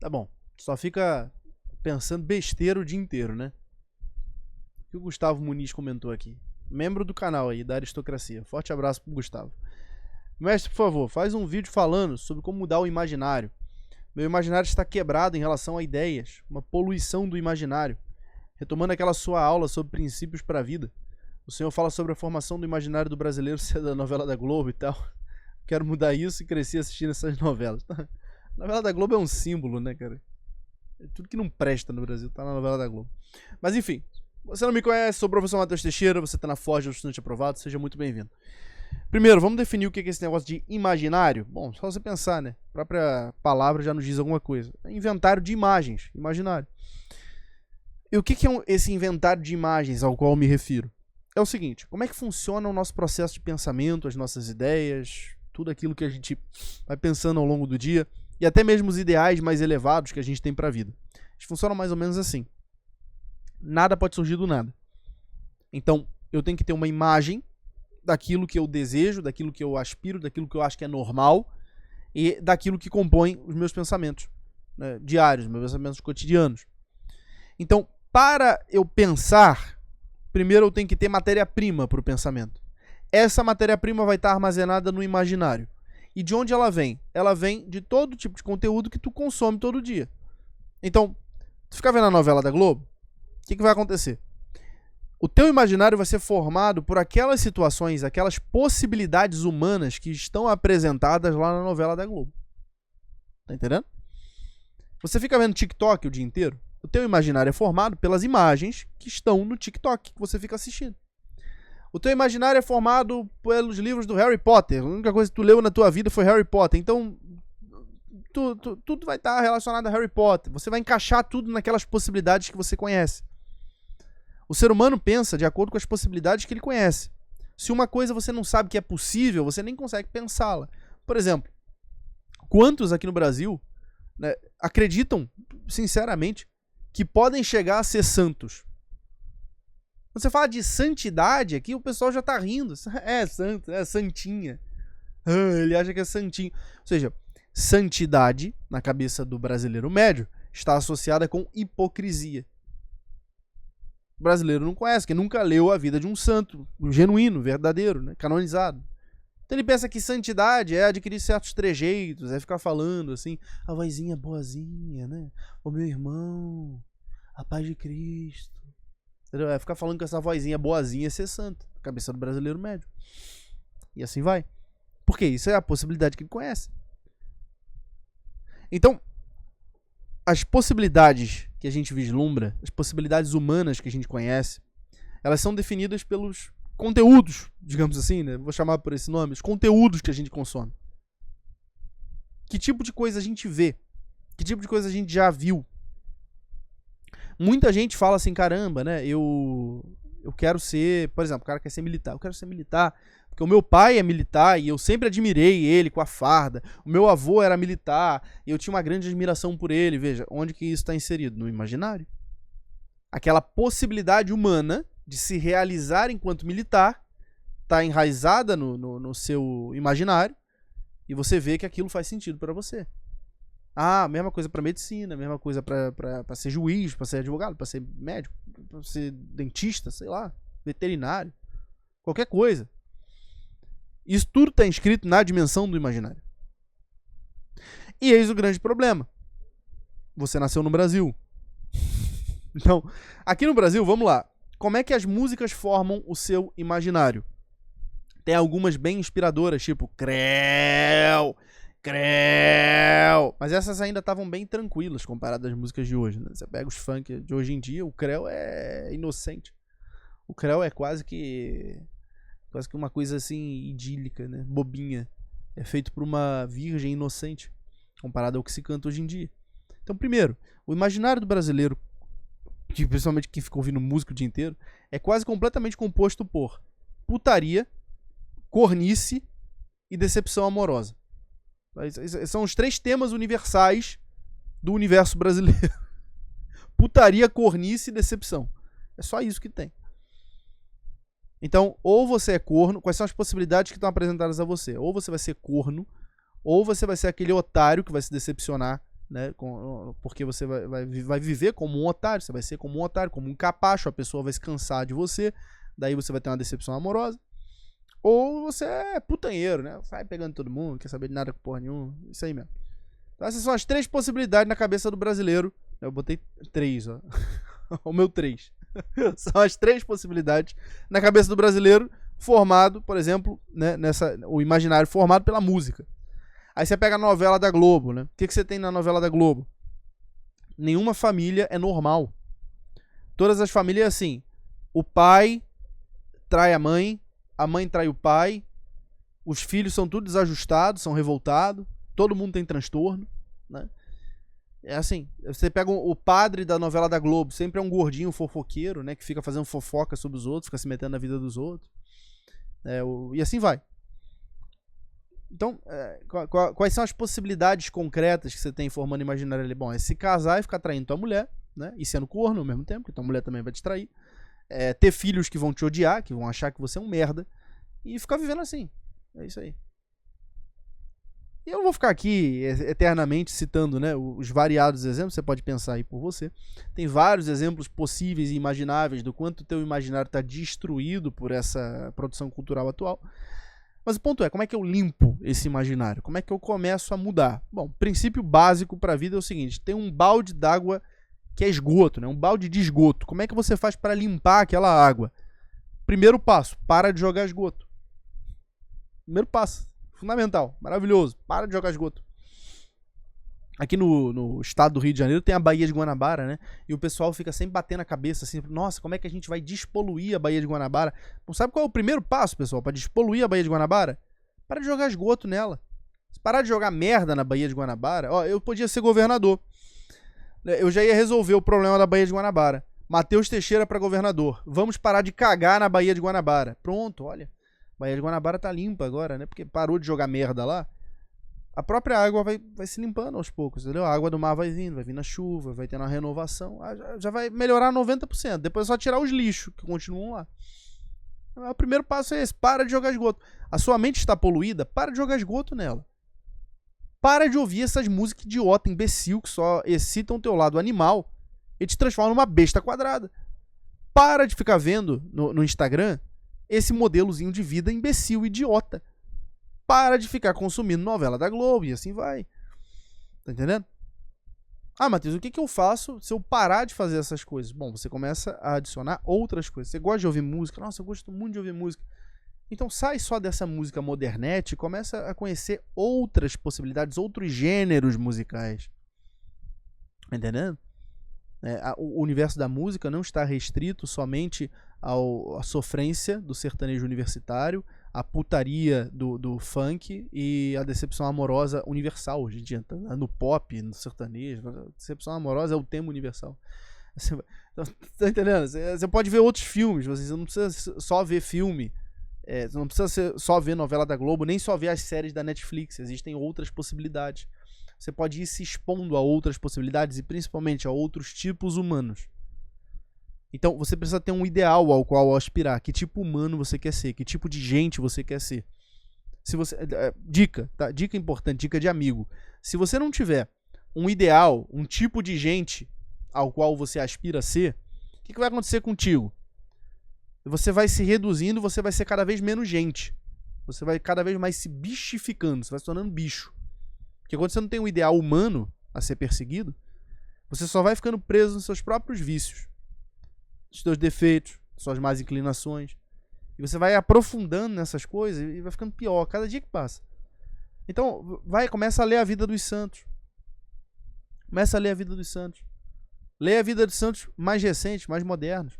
Tá bom. Só fica pensando besteira o dia inteiro, né? O que o Gustavo Muniz comentou aqui. Membro do canal aí, da Aristocracia. Forte abraço pro Gustavo. Mestre, por favor, faz um vídeo falando sobre como mudar o imaginário. Meu imaginário está quebrado em relação a ideias. Uma poluição do imaginário. Retomando aquela sua aula sobre princípios para a vida. O senhor fala sobre a formação do imaginário do brasileiro ser da novela da Globo e tal. Quero mudar isso e crescer assistindo essas novelas. A novela da Globo é um símbolo, né, cara? Tudo que não presta no Brasil tá na novela da Globo. Mas enfim, você não me conhece, sou o professor Matheus Teixeira, você tá na Forja do Estudante Aprovado, seja muito bem-vindo. Primeiro, vamos definir o que é esse negócio de imaginário. Bom, só você pensar, né? A própria palavra já nos diz alguma coisa. É inventário de imagens, imaginário. E o que é esse inventário de imagens ao qual eu me refiro? É o seguinte, como é que funciona o nosso processo de pensamento, as nossas ideias, tudo aquilo que a gente vai pensando ao longo do dia, e até mesmo os ideais mais elevados que a gente tem para a vida. Eles funcionam mais ou menos assim. Nada pode surgir do nada. Então, eu tenho que ter uma imagem daquilo que eu desejo, daquilo que eu aspiro, daquilo que eu acho que é normal, e daquilo que compõe os meus pensamentos, né, diários, meus pensamentos cotidianos. Então, para eu pensar, primeiro eu tenho que ter matéria-prima para o pensamento. Essa matéria-prima vai estar armazenada no imaginário. E de onde ela vem? Ela vem de todo tipo de conteúdo que tu consome todo dia. Então, tu fica vendo a novela da Globo, o que vai acontecer? O teu imaginário vai ser formado por aquelas situações, aquelas possibilidades humanas que estão apresentadas lá na novela da Globo. Tá entendendo? Você fica vendo TikTok o dia inteiro, o teu imaginário é formado pelas imagens que estão no TikTok que você fica assistindo. O teu imaginário é formado pelos livros do Harry Potter. A única coisa que tu leu na tua vida foi Harry Potter. Então, tudo vai estar relacionado a Harry Potter. Você vai encaixar tudo naquelas possibilidades que você conhece. O ser humano pensa de acordo com as possibilidades que ele conhece. Se uma coisa você não sabe que é possível, você nem consegue pensá-la. Por exemplo, quantos aqui no Brasil, né, acreditam, sinceramente, que podem chegar a ser santos? Quando você fala de santidade aqui, o pessoal já tá rindo. É santo, é santinha. Ele acha que é santinho. Ou seja, santidade, na cabeça do brasileiro médio, está associada com hipocrisia. O brasileiro não conhece, que nunca leu a vida de um santo, um genuíno, verdadeiro, né, canonizado. Então ele pensa que santidade é adquirir certos trejeitos, é ficar falando assim, a vozinha boazinha, né? O meu irmão, a paz de Cristo. É ficar falando com essa vozinha boazinha é ser santo, na cabeça do brasileiro médio. E assim vai. Porque isso é a possibilidade que ele conhece. Então, as possibilidades que a gente vislumbra, as possibilidades humanas que a gente conhece, elas são definidas pelos conteúdos, digamos assim, né? Vou chamar por esse nome, os conteúdos que a gente consome. Que tipo de coisa a gente vê? Que tipo de coisa a gente já viu? Muita gente fala assim, caramba, né? Eu quero ser, por exemplo, o cara quer ser militar. Eu quero ser militar porque o meu pai é militar e eu sempre admirei ele com a farda. O meu avô era militar e eu tinha uma grande admiração por ele. Veja, onde que isso está inserido? No imaginário. Aquela possibilidade humana de se realizar enquanto militar está enraizada no seu imaginário e você vê que aquilo faz sentido para você. Ah, mesma coisa para medicina, mesma coisa para ser juiz, para ser advogado, para ser médico, para ser dentista, sei lá, veterinário, qualquer coisa. Isso tudo está inscrito na dimensão do imaginário. E eis o grande problema. Você nasceu no Brasil. Então, aqui no Brasil, vamos lá. Como é que as músicas formam o seu imaginário? Tem algumas bem inspiradoras, tipo Creu. Mas essas ainda estavam bem tranquilas comparadas às músicas de hoje, né? Você pega os funk de hoje em dia, o Creu é inocente. O Creu é quase que uma coisa assim idílica, né? Bobinha. É feito por uma virgem inocente comparado ao que se canta hoje em dia. Então, primeiro, o imaginário do brasileiro, que principalmente quem fica ouvindo música o dia inteiro, é quase completamente composto por putaria, cornice e decepção amorosa. São os 3 temas universais do universo brasileiro. Putaria, cornice e decepção. É só isso que tem. Então, ou você é corno, quais são as possibilidades que estão apresentadas a você? Ou você vai ser corno, ou você vai ser aquele otário que vai se decepcionar né? Porque você vai viver como um otário, você vai ser como um otário, como um capacho, a pessoa vai se cansar de você, daí você vai ter uma decepção amorosa. Ou você é putanheiro, né? Sai pegando todo mundo, quer saber de nada com porra nenhuma, isso aí mesmo. Então essas são as 3 possibilidades na cabeça do brasileiro. Eu botei 3, ó. O meu 3. São as 3 possibilidades na cabeça do brasileiro formado, por exemplo, né, o imaginário formado pela música. Aí você pega a novela da Globo, né? O que você tem na novela da Globo? Nenhuma família é normal. Todas as famílias é assim. O pai trai a mãe trai o pai, os filhos são tudo desajustados, são revoltados, todo mundo tem transtorno, né? É assim, você pega o padre da novela da Globo, sempre é um gordinho fofoqueiro, né? Que fica fazendo fofoca sobre os outros, fica se metendo na vida dos outros. E assim vai. Então, quais são as possibilidades concretas que você tem formando imaginário ali? Bom, é se casar e ficar traindo tua mulher, né? E sendo corno ao mesmo tempo, que tua mulher também vai te trair. Ter filhos que vão te odiar, que vão achar que você é um merda. E ficar vivendo assim. É isso aí. E eu não vou ficar aqui eternamente citando, né, os variados exemplos, você pode pensar aí por você. Tem vários exemplos possíveis e imagináveis do quanto o teu imaginário está destruído por essa produção cultural atual. Mas o ponto é, como é que eu limpo esse imaginário? Como é que eu começo a mudar? Bom, o princípio básico para a vida é o seguinte, tem um balde d'água que é esgoto, né, um balde de esgoto. Como é que você faz para limpar aquela água? Primeiro passo, para de jogar esgoto. Primeiro passo. Fundamental, maravilhoso. Para de jogar esgoto. Aqui no estado do Rio de Janeiro tem a Baía de Guanabara, né? E o pessoal fica sempre batendo a cabeça assim, nossa, como é que a gente vai despoluir a Baía de Guanabara? Não sabe qual é o primeiro passo, pessoal, para despoluir a Baía de Guanabara? Para de jogar esgoto nela. Se parar de jogar merda na Baía de Guanabara, ó, eu podia ser governador. Eu já ia resolver o problema da Baía de Guanabara. Matheus Teixeira para governador. Vamos parar de cagar na Baía de Guanabara. Pronto, olha. Baía de Guanabara tá limpa agora, né? Porque parou de jogar merda lá. A própria água vai se limpando aos poucos, entendeu? A água do mar vai vir na chuva, vai tendo uma renovação. Já vai melhorar 90%. Depois é só tirar os lixos que continuam lá. O primeiro passo é esse. Para de jogar esgoto. A sua mente está poluída, para de jogar esgoto nela. Para de ouvir essas músicas idiota, imbecil, que só excitam o teu lado animal e te transformam numa besta quadrada. Para de ficar vendo no Instagram esse modelozinho de vida imbecil, idiota. Para de ficar consumindo novela da Globo e assim vai. Tá entendendo? Ah, Matheus, o que eu faço se eu parar de fazer essas coisas? Bom, você começa a adicionar outras coisas. Você gosta de ouvir música? Nossa, eu gosto muito de ouvir música. Então sai só dessa música modernete e começa a conhecer outras possibilidades, outros gêneros musicais. Tá entendendo? O universo da música não está restrito somente à sofrência do sertanejo universitário, à putaria do funk e à decepção amorosa universal hoje em dia. No pop, no sertanejo, a decepção amorosa é o tema universal. Você, tá entendendo? Você pode ver outros filmes, você não precisa só ver filme, você não precisa só ver novela da Globo, nem só ver as séries da Netflix, existem outras possibilidades. Você pode ir se expondo a outras possibilidades e principalmente a outros tipos humanos. Então você precisa ter um ideal ao qual aspirar. Que tipo humano você quer ser? Que tipo de gente você quer ser? Se você, dica, tá? Dica importante, dica de amigo. Se você não tiver um ideal, um tipo de gente ao qual você aspira a ser, o que vai acontecer contigo? Você vai se reduzindo, você vai ser cada vez menos gente. Você vai cada vez mais se bichificando, você vai se tornando bicho. Porque quando você não tem um ideal humano a ser perseguido, você só vai ficando preso nos seus próprios vícios, nos seus defeitos, suas más inclinações. E você vai aprofundando nessas coisas e vai ficando pior cada dia que passa. Então, começa a ler a vida dos santos. Começa a ler a vida dos santos. Leia a vida dos santos mais recentes, mais modernos.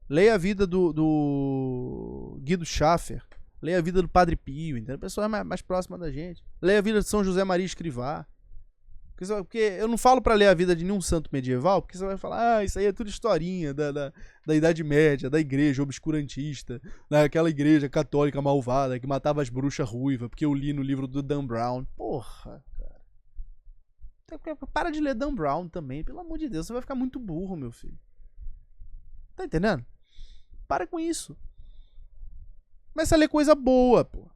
Leia a vida do Guido Schaffer. Leia a vida do Padre Pio, entendeu? A pessoa é mais próxima da gente. Leia a vida de São José Maria Escrivá. Porque eu não falo pra ler a vida de nenhum santo medieval, porque você vai falar, isso aí é tudo historinha da Idade Média, da igreja obscurantista, daquela igreja católica malvada que matava as bruxas ruivas, porque eu li no livro do Dan Brown. Porra, cara. Para de ler Dan Brown também, pelo amor de Deus, você vai ficar muito burro, meu filho. Tá entendendo? Para com isso. Começa a ler coisa boa, pô.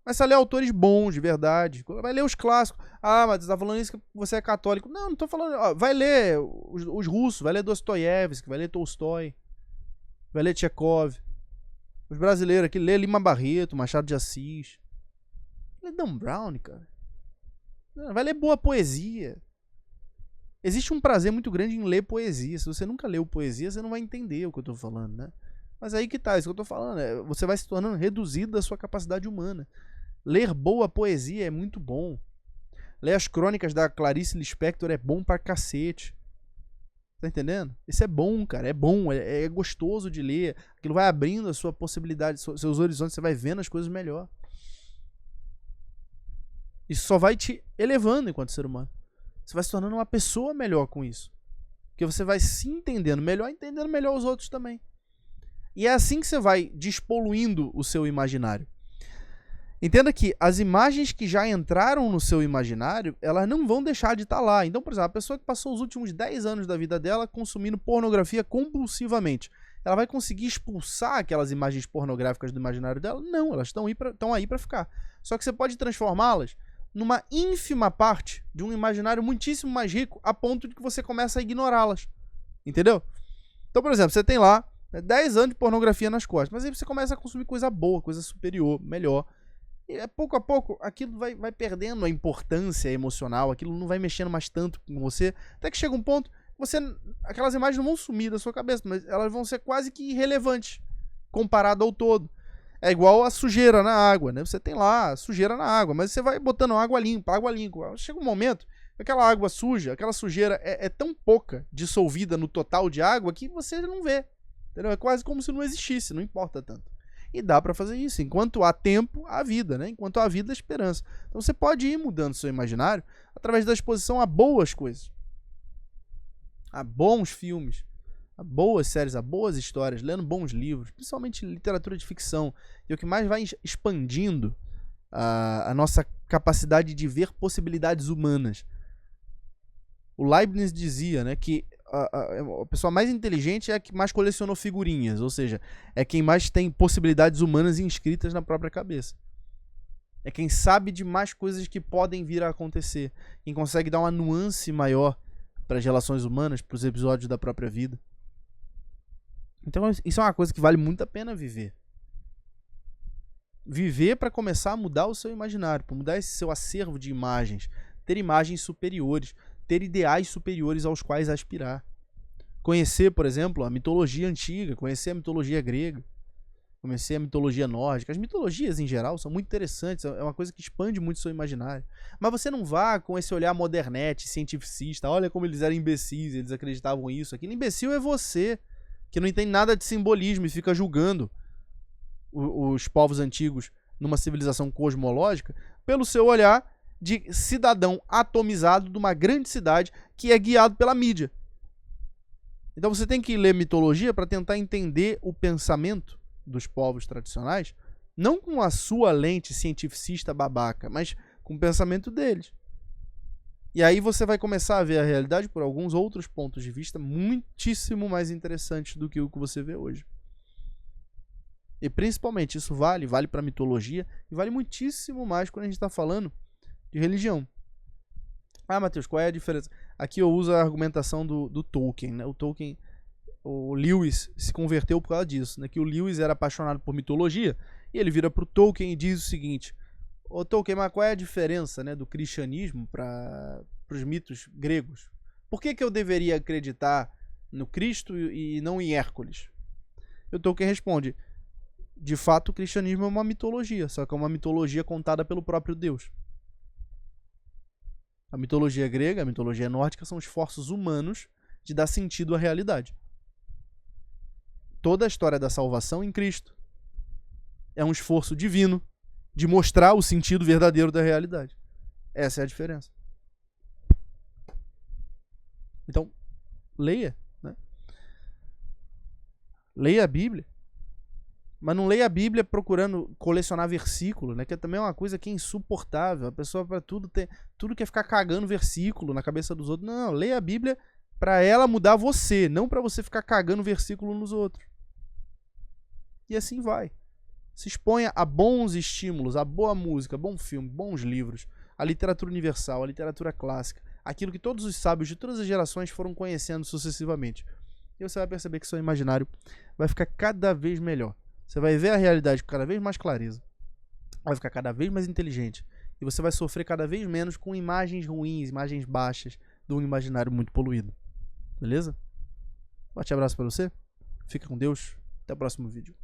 Mas você lê autores bons, de verdade. Vai ler os clássicos. Ah, mas você tá falando isso que você é católico. Não, não tô falando. Ó, vai ler os russos, vai ler Dostoiévski, vai ler Tolstói, vai ler Tchekov. Os brasileiros aqui, lê Lima Barreto, Machado de Assis. Lê Dan Brown, cara. Vai ler boa poesia. Existe um prazer muito grande em ler poesia. Se você nunca leu poesia, você não vai entender o que eu tô falando, né? Mas aí que tá, isso que eu tô falando. Você vai se tornando reduzido da sua capacidade humana. Ler boa poesia é muito bom. Ler as crônicas da Clarice Lispector é bom pra cacete. Tá entendendo? Isso é bom, cara. É bom, é gostoso de ler. Aquilo vai abrindo a sua possibilidade, seus horizontes, você vai vendo as coisas melhor. Isso só vai te elevando enquanto ser humano. Você vai se tornando uma pessoa melhor com isso. Porque você vai se entendendo melhor os outros também. E é assim que você vai despoluindo o seu imaginário. Entenda que as imagens que já entraram no seu imaginário, elas não vão deixar de estar lá. Então, por exemplo, a pessoa que passou os últimos 10 anos da vida dela consumindo pornografia compulsivamente, ela vai conseguir expulsar aquelas imagens pornográficas do imaginário dela? Não, elas estão aí para ficar. Só que você pode transformá-las numa ínfima parte de um imaginário muitíssimo mais rico, a ponto de que você começa a ignorá-las. Entendeu? Então, por exemplo, você tem lá 10 anos de pornografia nas costas, mas aí você começa a consumir coisa boa, coisa superior, melhor. E pouco a pouco aquilo vai perdendo a importância emocional, aquilo não vai mexendo mais tanto com você, até que chega um ponto, aquelas imagens não vão sumir da sua cabeça, mas elas vão ser quase que irrelevantes comparado ao todo. É igual a sujeira na água, né? Você tem lá sujeira na água, mas você vai botando água limpa. Chega um momento, aquela água suja, aquela sujeira é tão pouca dissolvida no total de água que você não vê. Entendeu? É quase como se não existisse, não importa tanto. E dá pra fazer isso. Enquanto há tempo, há vida, né? Enquanto há vida, há esperança. Então você pode ir mudando seu imaginário através da exposição a boas coisas. A bons filmes, a boas séries, a boas histórias, lendo bons livros, principalmente literatura de ficção. E o que mais vai expandindo a nossa capacidade de ver possibilidades humanas. O Leibniz dizia, né, que a pessoa mais inteligente é a que mais colecionou figurinhas, ou seja, é quem mais tem possibilidades humanas inscritas na própria cabeça. É quem sabe de mais coisas que podem vir a acontecer, quem consegue dar uma nuance maior para as relações humanas, para os episódios da própria vida. Então isso é uma coisa que vale muito a pena viver. Viver para começar a mudar o seu imaginário, para mudar esse seu acervo de imagens, ter imagens superiores, ter ideais superiores aos quais aspirar. Conhecer, por exemplo, a mitologia antiga, conhecer a mitologia grega, conhecer a mitologia nórdica. As mitologias, em geral, são muito interessantes, é uma coisa que expande muito o seu imaginário. Mas você não vá com esse olhar modernete, cientificista, olha como eles eram imbecis, eles acreditavam isso, aquilo. Imbecil é você, que não entende nada de simbolismo e fica julgando os povos antigos numa civilização cosmológica pelo seu olhar de cidadão atomizado de uma grande cidade que é guiado pela mídia. Então você tem que ler mitologia para tentar entender o pensamento dos povos tradicionais, não com a sua lente cientificista babaca, mas com o pensamento deles. E aí você vai começar a ver a realidade por alguns outros pontos de vista muitíssimo mais interessantes do que o que você vê hoje. E principalmente isso vale para a mitologia e vale muitíssimo mais quando a gente está falando de religião. Ah, Matheus, qual é a diferença? Aqui eu uso a argumentação do Tolkien, né? O Lewis se converteu por causa disso, né? Que o Lewis era apaixonado por mitologia e ele vira pro Tolkien e diz o seguinte: ô Tolkien, mas qual é a diferença, né, do cristianismo para os mitos gregos? Por que eu deveria acreditar no Cristo e não em Hércules? E o Tolkien responde: de fato o cristianismo é uma mitologia, só que é uma mitologia contada pelo próprio Deus. A mitologia grega, a mitologia nórdica são esforços humanos de dar sentido à realidade. Toda a história da salvação em Cristo é um esforço divino de mostrar o sentido verdadeiro da realidade. Essa é a diferença. Então, leia, né? Leia a Bíblia. Mas não leia a Bíblia procurando colecionar versículo, né? Que também é uma coisa que é insuportável. A pessoa para tudo quer ficar cagando versículo na cabeça dos outros. Não, leia a Bíblia para ela mudar você, não para você ficar cagando versículo nos outros. E assim vai. Se exponha a bons estímulos, a boa música, bom filme, bons livros, a literatura universal, a literatura clássica, aquilo que todos os sábios de todas as gerações foram conhecendo sucessivamente. E você vai perceber que seu imaginário vai ficar cada vez melhor. Você vai ver a realidade com cada vez mais clareza. Vai ficar cada vez mais inteligente. E você vai sofrer cada vez menos com imagens ruins, imagens baixas de um imaginário muito poluído. Beleza? Forte abraço pra você. Fica com Deus. Até o próximo vídeo.